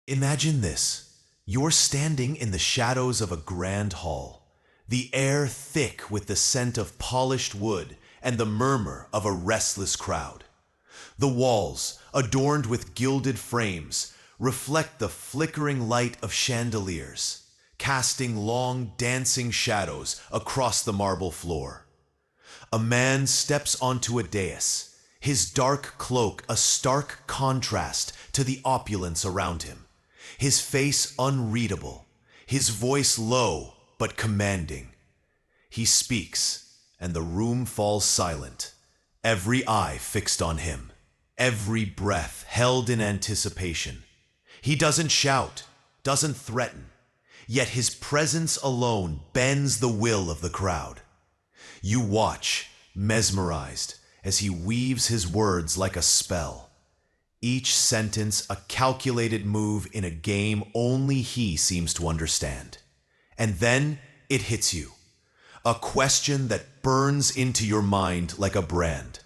Imagine this. You're standing in the shadows of a grand hall, the air thick with the scent of polished wood and the murmur of a restless crowd. The walls, adorned with gilded frames, reflect the flickering light of chandeliers, casting long, dancing shadows across the marble floor. A man steps onto a dais, his dark cloak a stark contrast to the opulence around him, his face unreadable, his voice low but commanding. He speaks, and the room falls silent, every eye fixed on him, every breath held in anticipation. He doesn't shout, doesn't threaten, yet his presence alone bends the will of the crowd. You watch, mesmerized, as he weaves his words like a spell. Each sentence a calculated move in a game only he seems to understand. And then it hits you. A question that burns into your mind like a brand.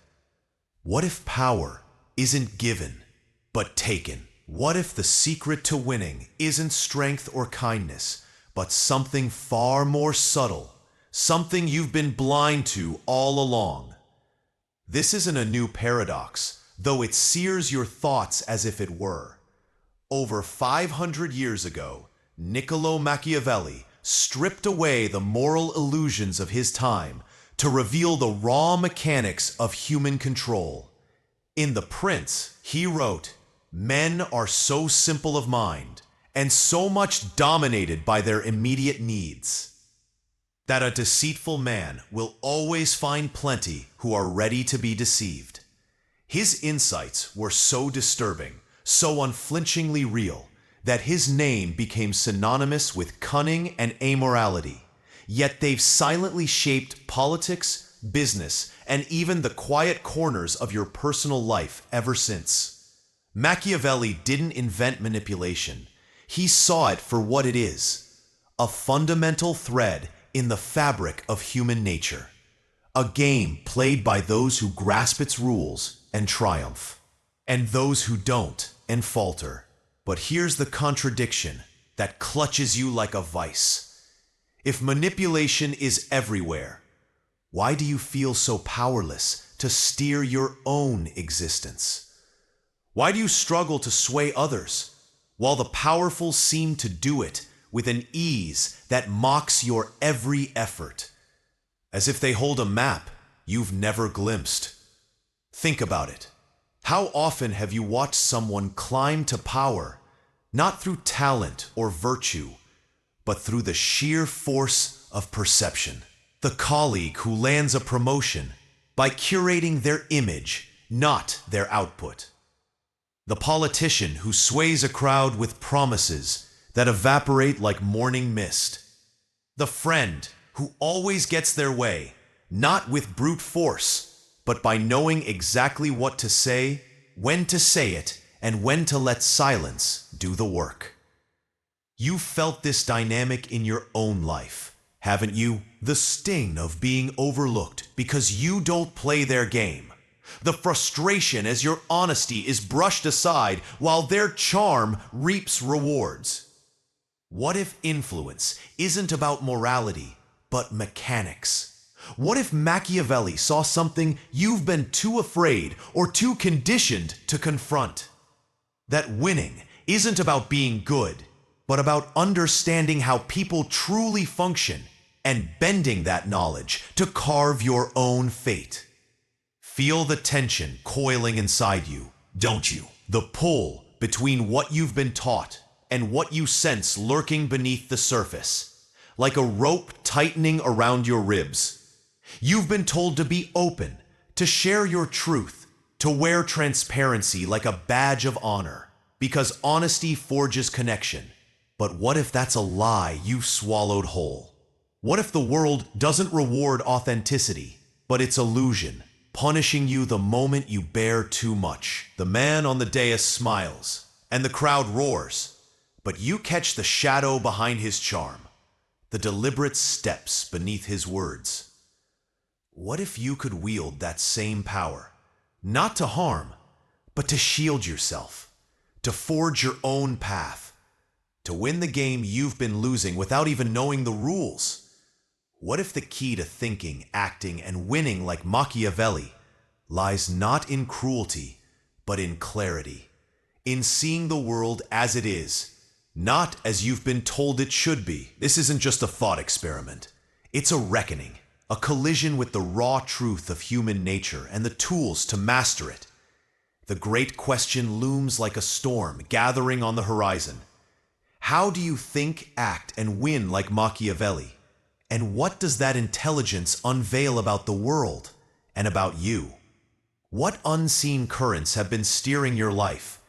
What if power isn't given, but taken? What if the secret to winning isn't strength or kindness, but something far more subtle, something you've been blind to all along? This isn't a new paradox, though it sears your thoughts as if it were. Over 500 years ago, Niccolo Machiavelli stripped away the moral illusions of his time to reveal the raw mechanics of human control. In The Prince, he wrote, "Men are so simple of mind, and so much dominated by their immediate needs, that a deceitful man will always find plenty who are ready to be deceived." His insights were so disturbing, so unflinchingly real, that his name became synonymous with cunning and amorality. Yet they've silently shaped politics, business, and even the quiet corners of your personal life ever since. Machiavelli didn't invent manipulation. He saw it for what it is, a fundamental thread in the fabric of human nature, a game played by those who grasp its rules and triumph, and those who don't and falter. But here's the contradiction that clutches you like a vice. If manipulation is everywhere, why do you feel so powerless to steer your own existence? Why do you struggle to sway others, while the powerful seem to do it with an ease that mocks your every effort, as if they hold a map you've never glimpsed? Think about it. How often have you watched someone climb to power, not through talent or virtue, but through the sheer force of perception? The colleague who lands a promotion by curating their image, not their output. The politician who sways a crowd with promises that evaporate like morning mist. The friend who always gets their way, not with brute force, but by knowing exactly what to say, when to say it, and when to let silence do the work. You've felt this dynamic in your own life, haven't you? The sting of being overlooked because you don't play their game. The frustration as your honesty is brushed aside while their charm reaps rewards. What if influence isn't about morality, but mechanics? What if Machiavelli saw something you've been too afraid or too conditioned to confront? That winning isn't about being good, but about understanding how people truly function and bending that knowledge to carve your own fate. Feel the tension coiling inside you, don't you? The pull between what you've been taught and what you sense lurking beneath the surface, like a rope tightening around your ribs. You've been told to be open, to share your truth, to wear transparency like a badge of honor, because honesty forges connection. But what if that's a lie you've swallowed whole? What if the world doesn't reward authenticity, but its illusion, punishing you the moment you bear too much? The man on the dais smiles, and the crowd roars, but you catch the shadow behind his charm, the deliberate steps beneath his words. What if you could wield that same power, not to harm, but to shield yourself, to forge your own path, to win the game you've been losing without even knowing the rules. What if the key to thinking, acting, and winning like Machiavelli lies not in cruelty, but in clarity, in seeing the world as it is, not as you've been told it should be? This isn't just a thought experiment. It's a reckoning, a collision with the raw truth of human nature and the tools to master it. The great question looms like a storm gathering on the horizon. How do you think, act, and win like Machiavelli? And what does that intelligence unveil about the world and about you? What unseen currents have been steering your life?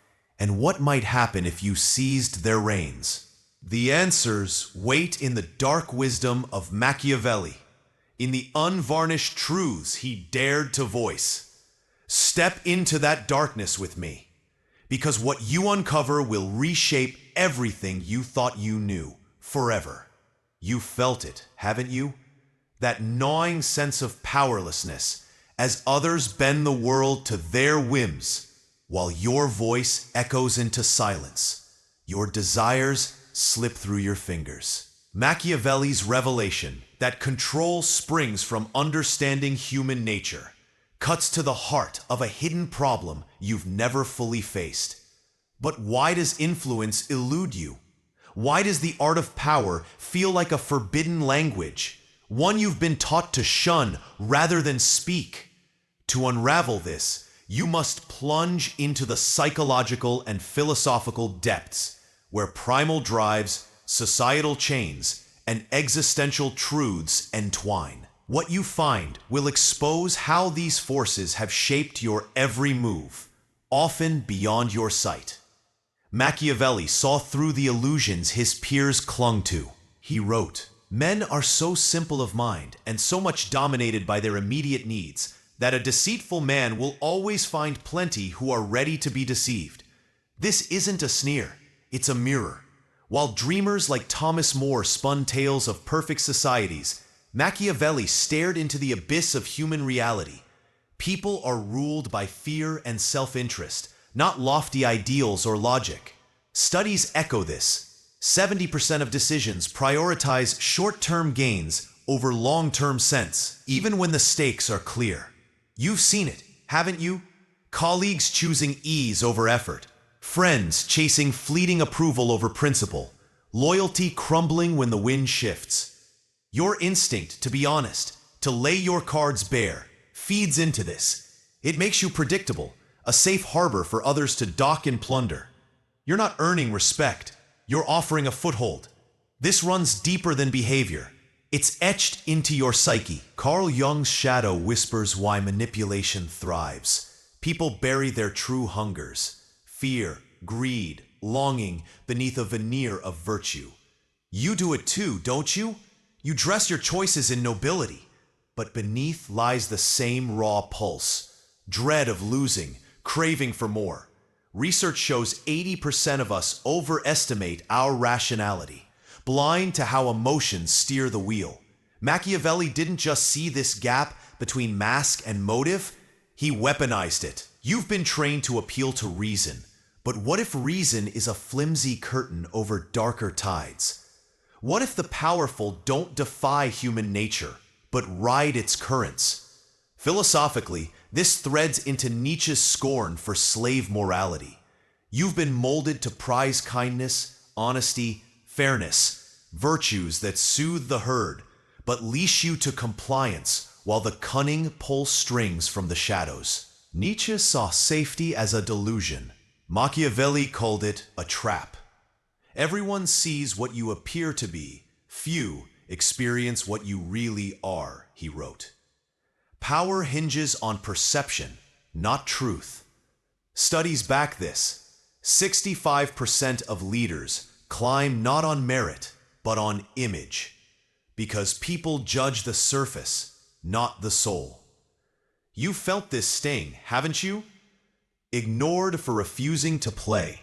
And what might happen if you seized their reins? The answers wait in the dark wisdom of Machiavelli, in the unvarnished truths he dared to voice. Step into that darkness with me, because what you uncover will reshape everything you thought you knew forever. You felt it, haven't you? That gnawing sense of powerlessness as others bend the world to their whims, while your voice echoes into silence. Your desires slip through your fingers. Machiavelli's revelation that control springs from understanding human nature cuts to the heart of a hidden problem you've never fully faced. But why does influence elude you? Why does the art of power feel like a forbidden language, one you've been taught to shun rather than speak? To unravel this, you must plunge into the psychological and philosophical depths where primal drives, societal chains, and existential truths entwine. What you find will expose how these forces have shaped your every move, often beyond your sight. Machiavelli saw through the illusions his peers clung to. He wrote, "Men are so simple of mind and so much dominated by their immediate needs that a deceitful man will always find plenty who are ready to be deceived." This isn't a sneer, it's a mirror. While dreamers like Thomas More spun tales of perfect societies, Machiavelli stared into the abyss of human reality. People are ruled by fear and self-interest, not lofty ideals or logic. Studies echo this. 70% of decisions prioritize short-term gains over long-term sense, even when the stakes are clear. You've seen it, haven't you? Colleagues choosing ease over effort, friends chasing fleeting approval over principle, loyalty crumbling when the wind shifts. Your instinct to be honest, to lay your cards bare, feeds into this. It makes you predictable, a safe harbor for others to dock and plunder. You're not earning respect, you're offering a foothold. This runs deeper than behavior. It's etched into your psyche. Carl Jung's shadow whispers why manipulation thrives. People bury their true hungers, fear, greed, longing beneath a veneer of virtue. You do it too, don't you? You dress your choices in nobility, but beneath lies the same raw pulse, dread of losing, craving for more. Research shows 80% of us overestimate our rationality, blind to how emotions steer the wheel. Machiavelli didn't just see this gap between mask and motive, he weaponized it. You've been trained to appeal to reason, but what if reason is a flimsy curtain over darker tides? What if the powerful don't defy human nature, but ride its currents? Philosophically, this threads into Nietzsche's scorn for slave morality. You've been molded to prize kindness, honesty, fairness, virtues that soothe the herd, but leash you to compliance while the cunning pull strings from the shadows. Nietzsche saw safety as a delusion. Machiavelli called it a trap. Everyone sees what you appear to be. Few experience what you really are, he wrote. Power hinges on perception, not truth. Studies back this. 65% of leaders climb not on merit, but on image, because people judge the surface, not the soul. You felt this sting, haven't you? Ignored for refusing to play,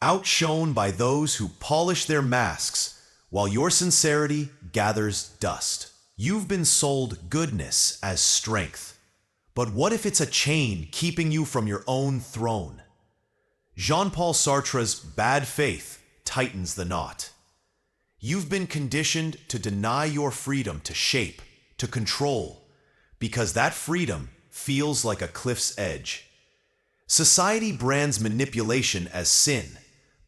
outshone by those who polish their masks while your sincerity gathers dust. You've been sold goodness as strength, but what if it's a chain keeping you from your own throne? Jean-Paul Sartre's bad faith tightens the knot. You've been conditioned to deny your freedom to shape, to control, because that freedom feels like a cliff's edge. Society brands manipulation as sin,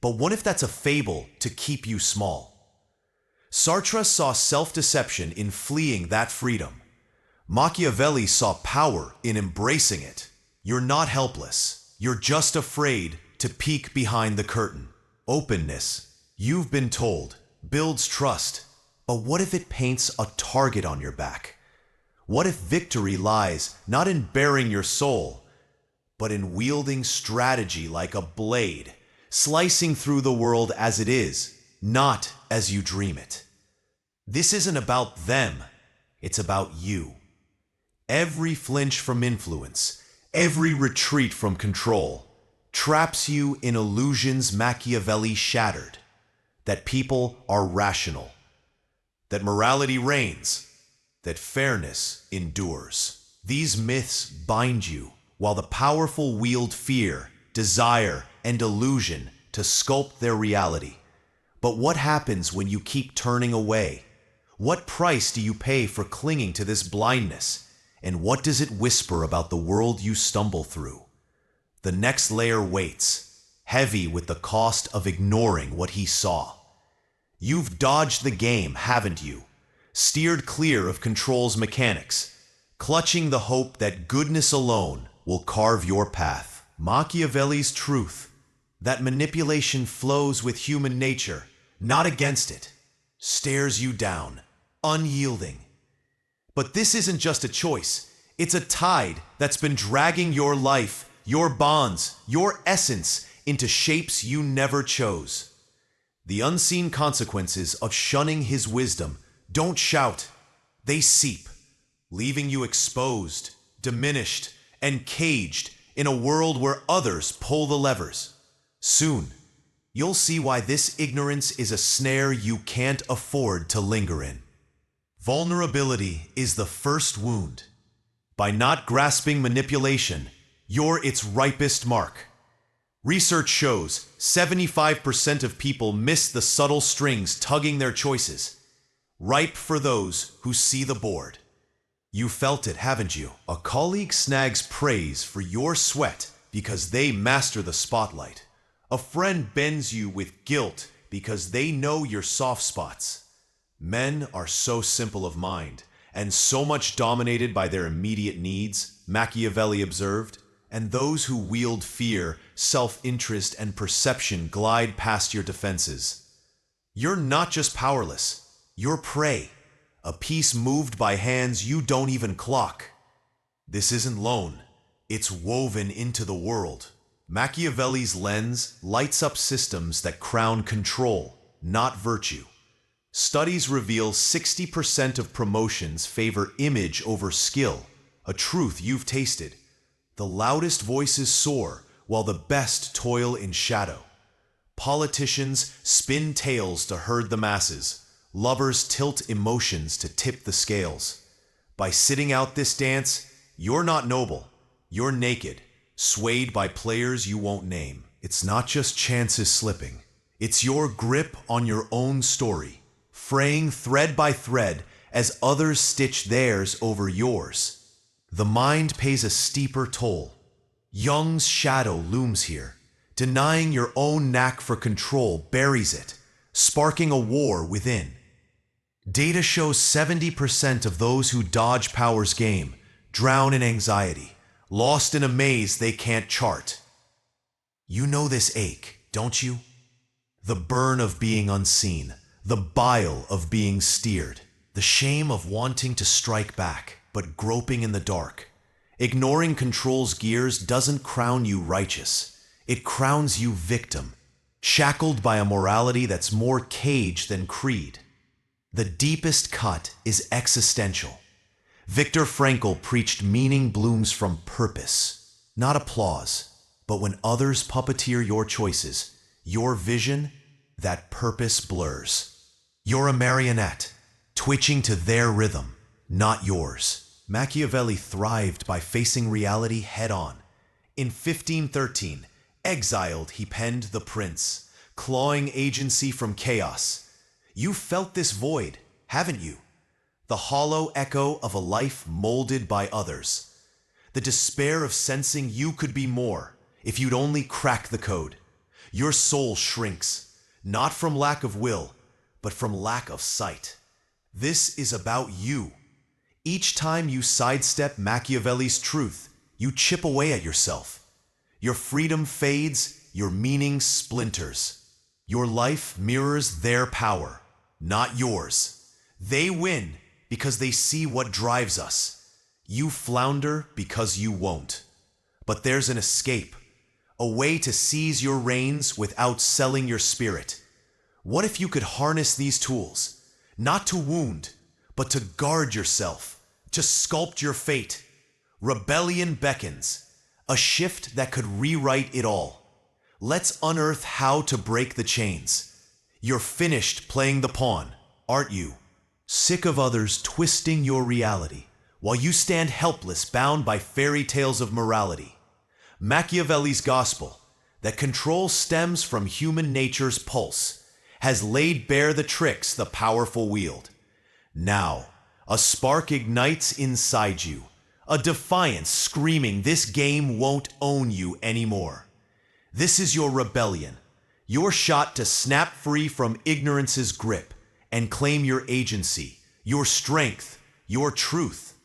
but what if that's a fable to keep you small? Sartre saw self-deception in fleeing that freedom. Machiavelli saw power in embracing it. You're not helpless. You're just afraid to peek behind the curtain. Openness, you've been told, builds trust. But what if it paints a target on your back? What if victory lies not in baring your soul, but in wielding strategy like a blade, slicing through the world as it is, not as you dream it? This isn't about them, it's about you. Every flinch from influence, every retreat from control, traps you in illusions Machiavelli shattered. That people are rational, that morality reigns, that fairness endures. These myths bind you, while the powerful wield fear, desire, and illusion to sculpt their reality. But what happens when you keep turning away? What price do you pay for clinging to this blindness? And what does it whisper about the world you stumble through? The next layer waits, heavy with the cost of ignoring what he saw. You've dodged the game, haven't you? Steered clear of control's mechanics, clutching the hope that goodness alone will carve your path. Machiavelli's truth, that manipulation flows with human nature, not against it, stares you down, unyielding. But this isn't just a choice, it's a tide that's been dragging your life, your bonds, your essence into shapes you never chose. The unseen consequences of shunning his wisdom don't shout, they seep, leaving you exposed, diminished, and caged in a world where others pull the levers. Soon, you'll see why this ignorance is a snare you can't afford to linger in. Vulnerability is the first wound. By not grasping manipulation, you're its ripest mark. Research shows 75% of people miss the subtle strings tugging their choices, ripe for those who see the board. You felt it, haven't you? A colleague snags praise for your sweat because they master the spotlight. A friend bends you with guilt because they know your soft spots. Men are so simple of mind and so much dominated by their immediate needs, Machiavelli observed, and those who wield fear, self-interest, and perception glide past your defenses. You're not just powerless, you're prey, a piece moved by hands you don't even clock. This isn't lone, it's woven into the world. Machiavelli's lens lights up systems that crown control, not virtue. Studies reveal 60% of promotions favor image over skill, a truth you've tasted. The loudest voices soar, while the best toil in shadow. Politicians spin tales to herd the masses. Lovers tilt emotions to tip the scales. By sitting out this dance, you're not noble. You're naked, swayed by players you won't name. It's not just chances slipping. It's your grip on your own story, fraying thread by thread as others stitch theirs over yours. The mind pays a steeper toll. Jung's shadow looms here. Denying your own knack for control buries it, sparking a war within. Data shows 70% of those who dodge power's game drown in anxiety, lost in a maze they can't chart. You know this ache, don't you? The burn of being unseen, the bile of being steered, the shame of wanting to strike back, but groping in the dark. Ignoring control's gears doesn't crown you righteous. It crowns you victim, shackled by a morality that's more cage than creed. The deepest cut is existential. Viktor Frankl preached meaning blooms from purpose, not applause. But when others puppeteer your choices, your vision, that purpose blurs. You're a marionette, twitching to their rhythm, not yours. Machiavelli thrived by facing reality head-on. In 1513, Exiled, he penned the prince, clawing agency from chaos. You felt this void, haven't you? The hollow echo of a life molded by others. The despair of sensing you could be more if you'd only crack the code. Your soul shrinks, not from lack of will, but from lack of sight. This is about you. Each time you sidestep Machiavelli's truth, you chip away at yourself. Your freedom fades, your meaning splinters. Your life mirrors their power, not yours. They win because they see what drives us. You flounder because you won't. But there's an escape, a way to seize your reins without selling your spirit. What if you could harness these tools, not to wound, but to guard yourself, to sculpt your fate? Rebellion beckons, a shift that could rewrite it all. Let's unearth how to break the chains. You're finished playing the pawn, aren't you? Sick of others twisting your reality, while you stand helpless, bound by fairy tales of morality. Machiavelli's gospel, that control stems from human nature's pulse, has laid bare the tricks the powerful wield. Now, a spark ignites inside you, a defiance screaming this game won't own you anymore. This is your rebellion, your shot to snap free from ignorance's grip and claim your agency, your strength, your truth.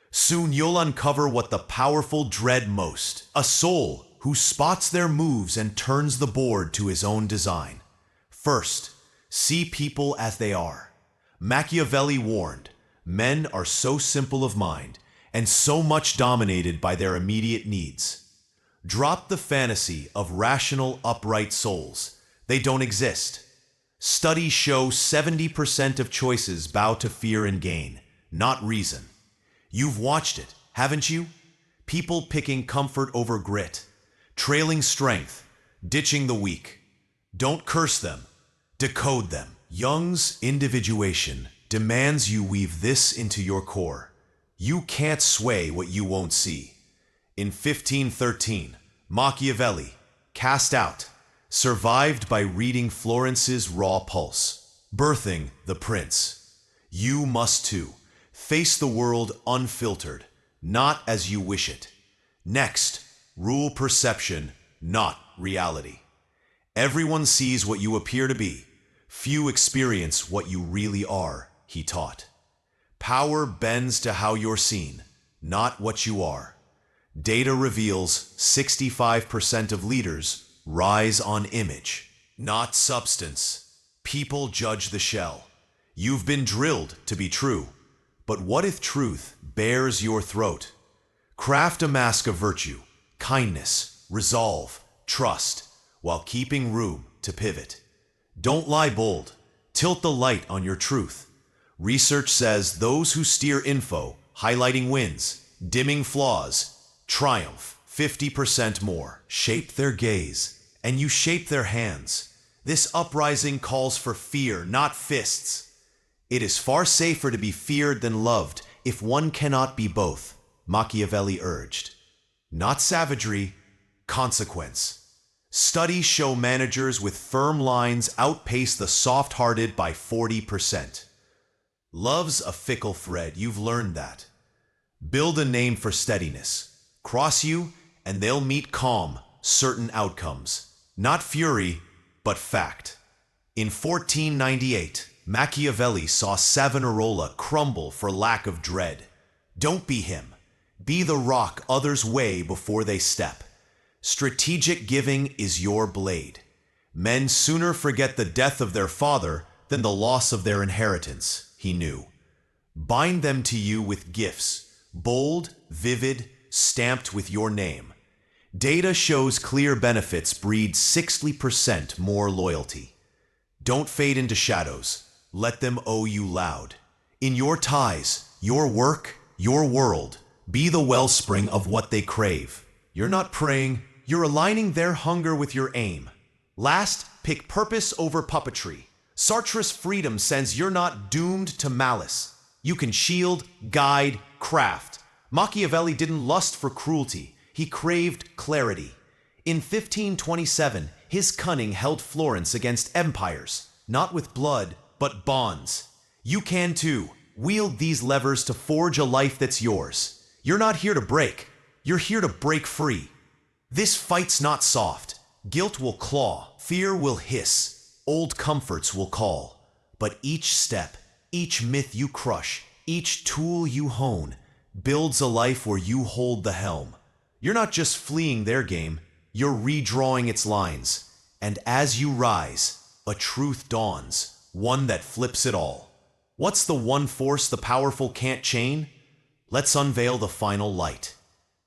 Soon you'll uncover what the powerful dread most, a soul who spots their moves and turns the board to his own design. First, see people as they are. Machiavelli warned, men are so simple of mind and so much dominated by their immediate needs. Drop the fantasy of rational, upright souls. They don't exist. Studies show 70% of choices bow to fear and gain, not reason. You've watched it, haven't you? People picking comfort over grit, trailing strength, ditching the weak. Don't curse them, decode them. Jung's individuation demands you weave this into your core. You can't sway what you won't see. In 1513, Machiavelli, cast out, survived by reading Florence's raw pulse, birthing the prince. You must too. Face the world unfiltered, not as you wish it. Next, rule perception, not reality. Everyone sees what you appear to be. Few experience what you really are, he taught. Power bends to how you're seen, not what you are. Data reveals 65% of leaders rise on image, not substance. People judge the shell. You've been drilled to be true. But what if truth bears your throat? Craft a mask of virtue, kindness, resolve, trust, while keeping room to pivot. Don't lie bold. Tilt the light on your truth. Research says those who steer info, highlighting wins, dimming flaws, triumph 50% more. Shape their gaze, and you shape their hands. This uprising calls for fear, not fists. It is far safer to be feared than loved if one cannot be both, Machiavelli urged. Not savagery, consequence. Studies show managers with firm lines outpace the soft-hearted by 40%. Love's a fickle thread, you've learned that. Build a name for steadiness. Cross you, and they'll meet calm, certain outcomes. Not fury, but fact. In 1498, Machiavelli saw Savonarola crumble for lack of dread. Don't be him. Be the rock others weigh before they step. Strategic giving is your blade. Men sooner forget the death of their father than the loss of their inheritance, he knew. Bind them to you with gifts, bold, vivid, stamped with your name. Data shows clear benefits breed 60% more loyalty. Don't fade into shadows. Let them owe you loud. In your ties, your work, your world, be the wellspring of what they crave. You're not praying, you're aligning their hunger with your aim. Last, pick purpose over puppetry. Sartre's freedom says you're not doomed to malice. You can shield, guide, craft. Machiavelli didn't lust for cruelty. He craved clarity. In 1527, his cunning held Florence against empires, not with blood, but bonds. You can too. Wield these levers to forge a life that's yours. You're not here to break. You're here to break free. This fight's not soft. Guilt will claw, fear will hiss, old comforts will call. But each step, each myth you crush, each tool you hone, builds a life where you hold the helm. You're not just fleeing their game, you're redrawing its lines. And as you rise, a truth dawns, one that flips it all. What's the one force the powerful can't chain? Let's unveil the final light.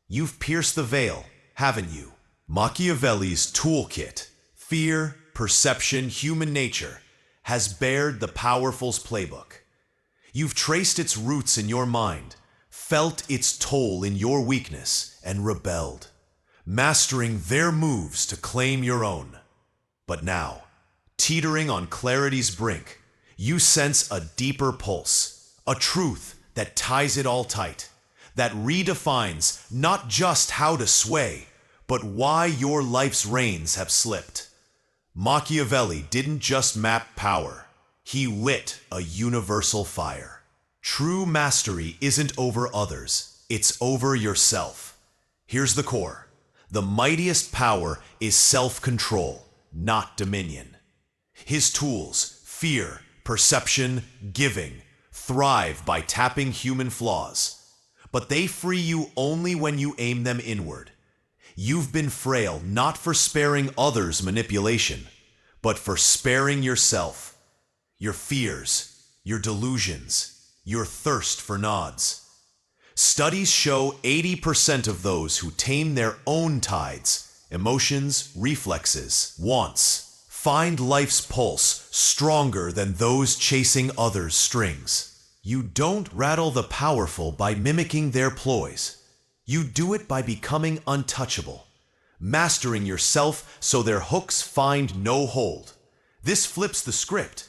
You've pierced the veil, haven't you? Machiavelli's toolkit, fear, perception, human nature, has bared the powerful's playbook. You've traced its roots in your mind, felt its toll in your weakness, and rebelled, mastering their moves to claim your own. But now, teetering on clarity's brink, you sense a deeper pulse, a truth that ties it all tight, that redefines not just how to sway, but why your life's reins have slipped. Machiavelli didn't just map power, he lit a universal fire. True mastery isn't over others, it's over yourself. Here's the core. The mightiest power is self-control, not dominion. His tools, fear, perception, giving, thrive by tapping human flaws. But they free you only when you aim them inward. You've been frail not for sparing others manipulation, but for sparing yourself, your fears, your delusions, your thirst for nods. Studies show 80% of those who tame their own tides, emotions, reflexes, wants, find life's pulse stronger than those chasing others' strings. You don't rattle the powerful by mimicking their ploys. You do it by becoming untouchable, mastering yourself so their hooks find no hold. This flips the script.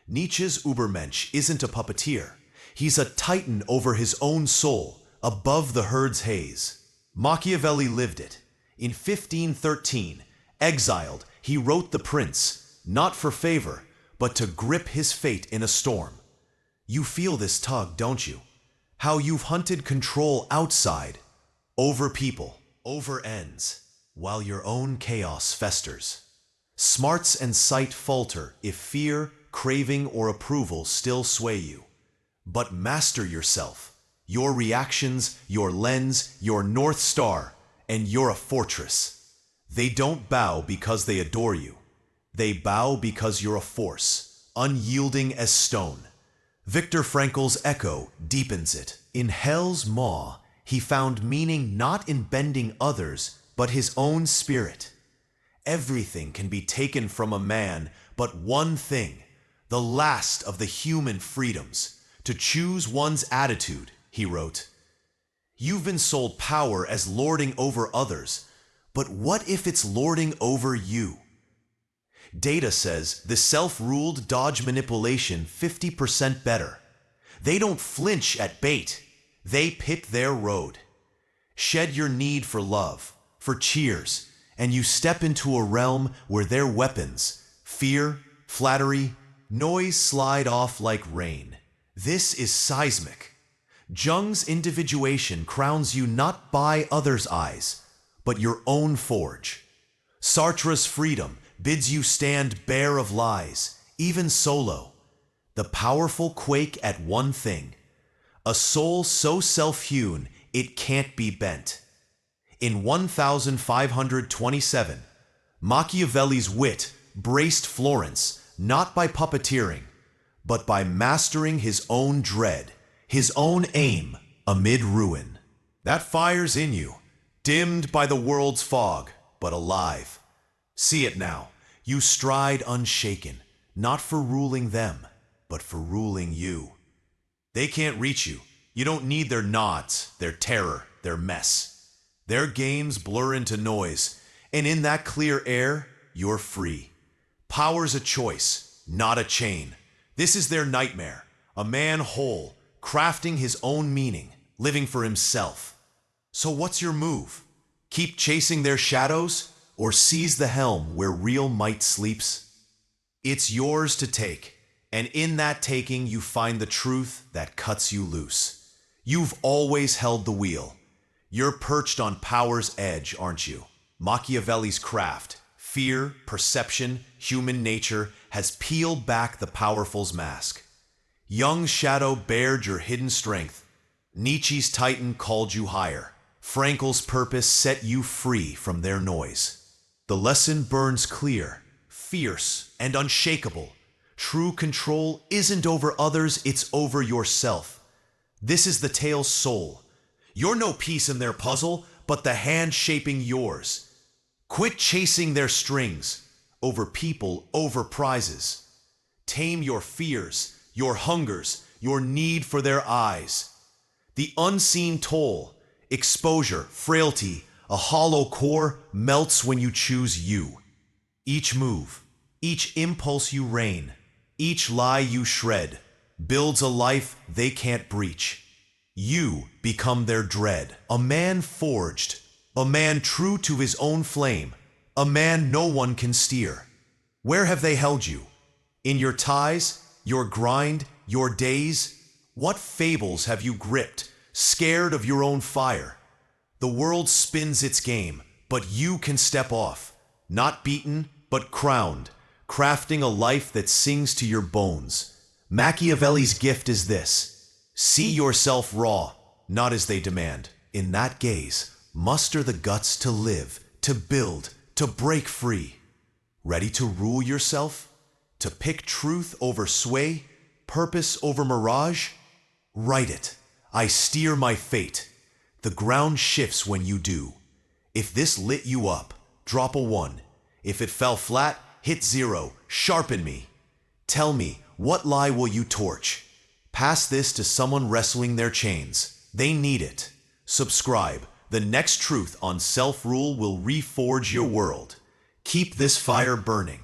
Nietzsche's Übermensch isn't a puppeteer. He's a titan over his own soul, above the herd's haze. Machiavelli lived it. In 1513, exiled, he wrote The Prince, not for favor, but to grip his fate in a storm. You feel this tug, don't you? How you've hunted control outside, over people, over ends, while your own chaos festers. Smarts and sight falter if fear, craving, or approval still sway you. But master yourself, your reactions, your lens, your North Star, and you're a fortress. They don't bow because they adore you. They bow because you're a force, unyielding as stone. Viktor Frankl's echo deepens it. In hell's maw, he found meaning not in bending others, but his own spirit. Everything can be taken from a man, but one thing, the last of the human freedoms, to choose one's attitude, he wrote. You've been sold power as lording over others, but what if it's lording over you? Data says the self-ruled dodge manipulation 50% better. They don't flinch at bait. They pick their road. Shed your need for love, for cheers, and you step into a realm where their weapons, fear, flattery, noise slide off like rain. This is seismic. Jung's individuation crowns you not by others' eyes, but your own forge. Sartre's freedom bids you stand bare of lies, even solo. The powerful quake at one thing, a soul so self-hewn it can't be bent. In 1527, Machiavelli's wit braced Florence not by puppeteering, but by mastering his own dread, his own aim amid ruin. That fire's in you, dimmed by the world's fog, but alive. See it now. You stride unshaken, not for ruling them, but for ruling you. They can't reach you. You don't need their nods, their terror, their mess. Their games blur into noise, and in that clear air, you're free. Power's a choice, not a chain. This is their nightmare, a man whole, crafting his own meaning, living for himself. So what's your move? Keep chasing their shadows, or seize the helm where real might sleeps? It's yours to take, and in that taking you find the truth that cuts you loose. You've always held the wheel. You're perched on power's edge, aren't you? Machiavelli's craft, fear, perception, human nature, has peeled back the powerful's mask. Jung's shadow bared your hidden strength. Nietzsche's titan called you higher. Frankel's purpose set you free from their noise. The lesson burns clear, fierce, and unshakable. True control isn't over others, it's over yourself. This is the tale's soul. You're no piece in their puzzle, but the hand shaping yours. Quit chasing their strings, over people, over prizes. Tame your fears, your hungers, your need for their eyes. The unseen toll, exposure, frailty, a hollow core melts when you choose you. Each move, each impulse you rein, each lie you shred, builds a life they can't breach. You become their dread, a man forged, a man true to his own flame, a man no one can steer. Where have they held you? In your ties, your grind, your days? What fables have you gripped, scared of your own fire? The world spins its game, but you can step off, not beaten, but crowned, crafting a life that sings to your bones. Machiavelli's gift is this: see yourself raw, not as they demand. In that gaze, muster the guts to live, to build, to break free. Ready to rule yourself? To pick truth over sway, purpose over mirage? Write it. I steer my fate. The ground shifts when you do. If this lit you up, drop a 1. If it fell flat, hit 0. Sharpen me. Tell me, what lie will you torch? Pass this to someone wrestling their chains. They need it. Subscribe. The next truth on self-rule will reforge your world. Keep this fire burning.